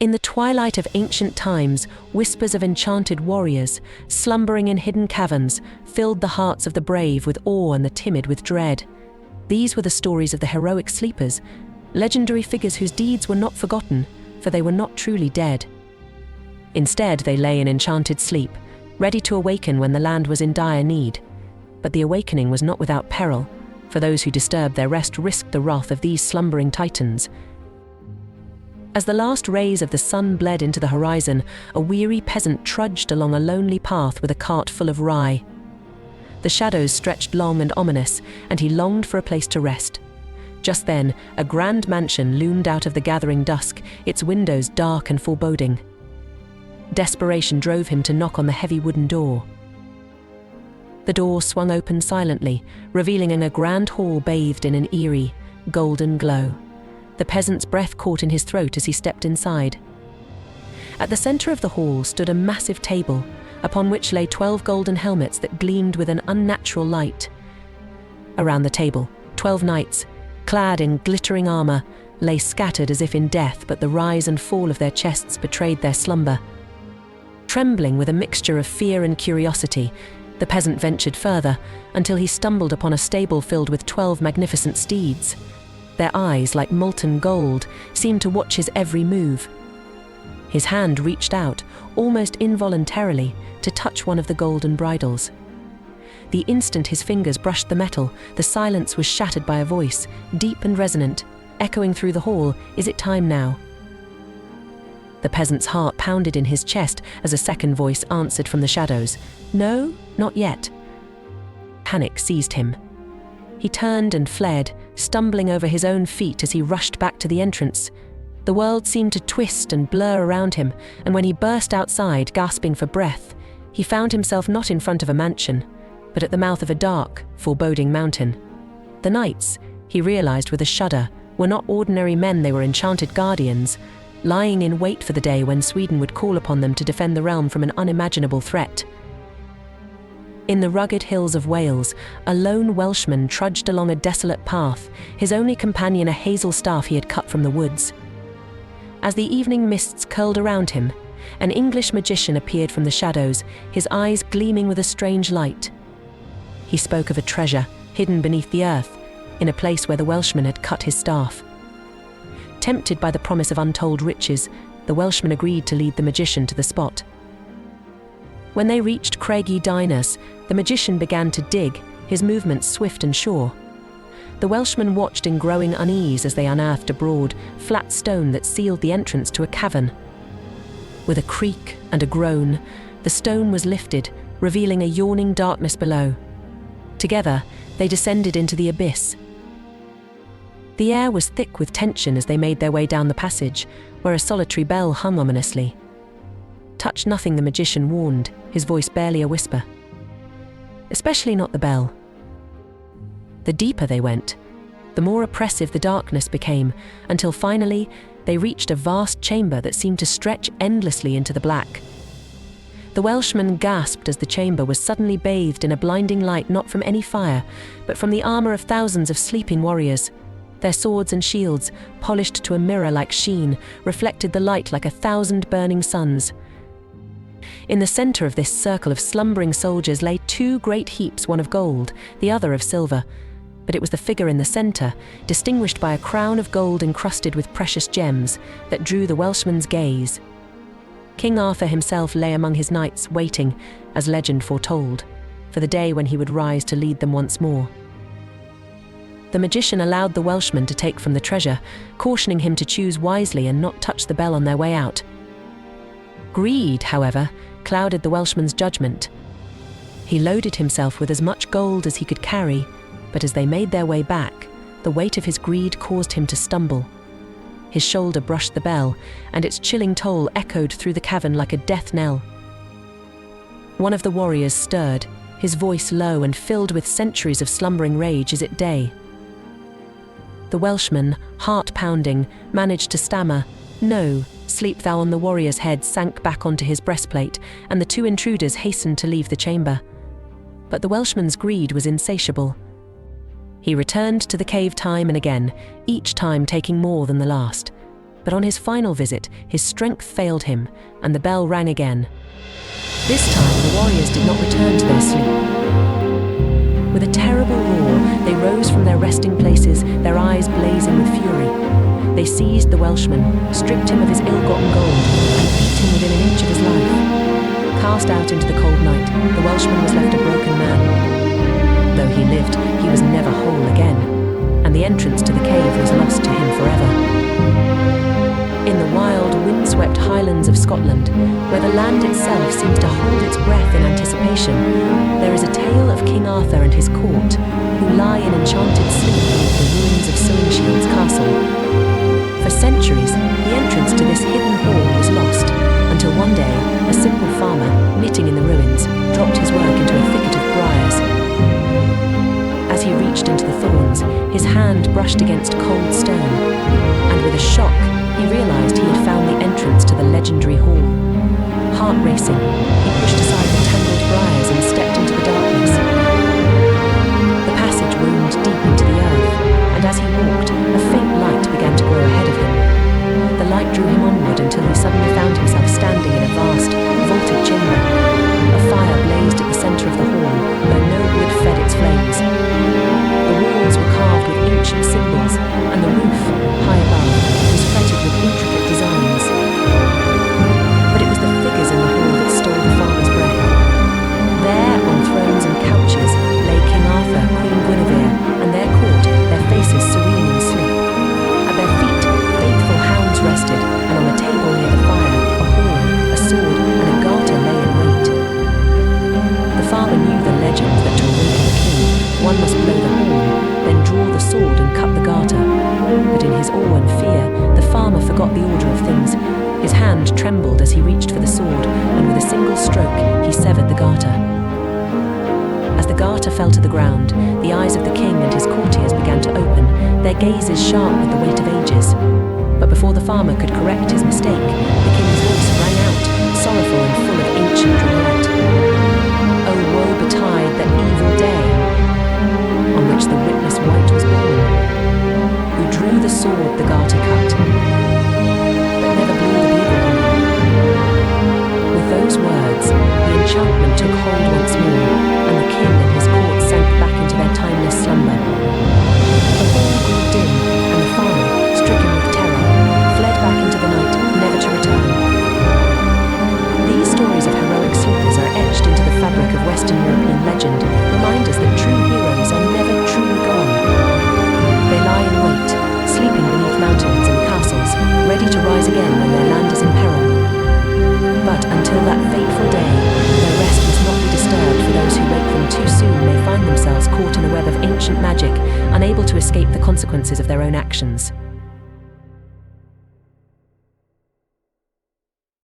In the twilight of ancient times, whispers of enchanted warriors, slumbering in hidden caverns, filled the hearts of the brave with awe and the timid with dread. These were the stories of the heroic sleepers, legendary figures whose deeds were not forgotten, for they were not truly dead. Instead, they lay in enchanted sleep, ready to awaken when the land was in dire need. But the awakening was not without peril, for those who disturbed their rest risked the wrath of these slumbering titans. As the last rays of the sun bled into the horizon, a weary peasant trudged along a lonely path with a cart full of rye. The shadows stretched long and ominous, and he longed for a place to rest. Just then, a grand mansion loomed out of the gathering dusk, its windows dark and foreboding. Desperation drove him to knock on the heavy wooden door. The door swung open silently, revealing a grand hall bathed in an eerie, golden glow. The peasant's breath caught in his throat as he stepped inside. At the center of the hall stood a massive table, upon which lay 12 golden helmets that gleamed with an unnatural light. Around the table, 12 knights, clad in glittering armor, lay scattered as if in death, but the rise and fall of their chests betrayed their slumber. Trembling with a mixture of fear and curiosity, the peasant ventured further, until he stumbled upon a stable filled with 12 magnificent steeds. Their eyes, like molten gold, seemed to watch his every move. His hand reached out, almost involuntarily, to touch one of the golden bridles. The instant his fingers brushed the metal, the silence was shattered by a voice, deep and resonant, echoing through the hall, "Is it time now?" The peasant's heart pounded in his chest as a second voice answered from the shadows, "No, not yet." Panic seized him. He turned and fled, stumbling over his own feet as he rushed back to the entrance. The world seemed to twist and blur around him, and when he burst outside, gasping for breath, he found himself not in front of a mansion, but at the mouth of a dark, foreboding mountain. The knights, he realized with a shudder, were not ordinary men, they were enchanted guardians, lying in wait for the day when Sweden would call upon them to defend the realm from an unimaginable threat. In the rugged hills of Wales, a lone Welshman trudged along a desolate path, his only companion a hazel staff he had cut from the woods. As the evening mists curled around him, an English magician appeared from the shadows, his eyes gleaming with a strange light. He spoke of a treasure hidden beneath the earth, in a place where the Welshman had cut his staff. Tempted by the promise of untold riches, the Welshman agreed to lead the magician to the spot. When they reached Craig-y-Dinas, the magician began to dig, his movements swift and sure. The Welshman watched in growing unease as they unearthed a broad, flat stone that sealed the entrance to a cavern. With a creak and a groan, the stone was lifted, revealing a yawning darkness below. Together, they descended into the abyss. The air was thick with tension as they made their way down the passage, where a solitary bell hung ominously. "Touch nothing," the magician warned, his voice barely a whisper. "Especially not the bell." The deeper they went, the more oppressive the darkness became, until finally they reached a vast chamber that seemed to stretch endlessly into the black. The Welshman gasped as the chamber was suddenly bathed in a blinding light, not from any fire, but from the armor of thousands of sleeping warriors. Their swords and shields, polished to a mirror-like sheen, reflected the light like 1,000 burning suns. In the center of this circle of slumbering soldiers lay 2 great heaps, one of gold, the other of silver. But it was the figure in the center, distinguished by a crown of gold encrusted with precious gems, that drew the Welshman's gaze. King Arthur himself lay among his knights, waiting, as legend foretold, for the day when he would rise to lead them once more. The magician allowed the Welshman to take from the treasure, cautioning him to choose wisely and not touch the bell on their way out. Greed, however, clouded the Welshman's judgment. He loaded himself with as much gold as he could carry, but as they made their way back, the weight of his greed caused him to stumble. His shoulder brushed the bell, and its chilling toll echoed through the cavern like a death knell. One of the warriors stirred, his voice low and filled with centuries of slumbering rage. "Is it day?" The Welshman, heart pounding, managed to stammer, "No, sleep thou." On the warrior's head sank back onto his breastplate, and the 2 intruders hastened to leave the chamber. But the Welshman's greed was insatiable. He returned to the cave time and again, each time taking more than the last. But on his final visit, his strength failed him, and the bell rang again. This time, the warriors did not return to their sleep. With a terrible roar, they rose from their resting places, their eyes blazing with fury. They seized the Welshman, stripped him of his ill-gotten gold, and beat him within an inch of his life. Cast out into the cold night, the Welshman was left a broken man. Though he lived, he was never whole again, and the entrance to the cave was lost to him forever. In the wild, windswept highlands of Scotland, where the land itself seems to hold its breath in anticipation, there is a tale of King Arthur and his court, who lie in enchanted sleep beneath the ruins of Sewingshields Castle. For centuries, the entrance to this hidden hall was lost, until one day, a simple farmer, knitting in the ruins, dropped his work into a thicket of briars. As he reached into the thorns, his hand brushed against cold stone, and with a shock, he realized he had found the entrance to the legendary hall. Heart racing, he pushed aside the tangled briars and stepped into the darkness. The passage wound deep into the earth, and as he walked, a faint light began to grow ahead of him. The light drew him onward until he suddenly found himself standing in a vast, vaulted chamber. A fire blazed at the center of the hall, though no wood fed its flames. The walls were carved with ancient symbols, and the roof, high above, was fretted with intricate designs. But it was the figures in the hall that stole the farmer's breath. There, on thrones and couches, lay King Arthur, Queen Guinevere, and their court, their faces serene in sleep. At their feet, faithful hounds rested, and on a table near the fire, a horn, a sword, and a garter lay in wait. The farmer knew the legend that to awaken the king, one must blow the horn, then draw the sword and cut the garter. But in his awe and fear, the farmer forgot the order of things. His hand trembled as he reached for the sword, and with a single stroke, he severed the garter. As the garter fell to the ground, the eyes of the king and his courtiers began to open, their gazes sharp with the weight of ages. But before the farmer could correct his mistake, the king's voice rang out, sorrowful and full of ancient regret. "Oh, woe betide that evil day, on which the witless wight was born, who drew the sword the garter cut, but never blew the bugle horn." With those words, the enchantment took hold once more, and the king and his court sank back into their timeless slumber. The hall grew dim, and the farmer, stricken with terror, fled back into the night, never to return. These stories of heroic sleepers are etched into the fabric of Western European legend, remind us that true heroes are never truly gone. They lie in wait, sleeping beneath mountains and castles, ready to rise again when their land is in peril. But until that fateful day, their rest must not be disturbed, for those who wake them too soon may find themselves caught in a web of ancient magic, unable to escape the consequences of their own actions.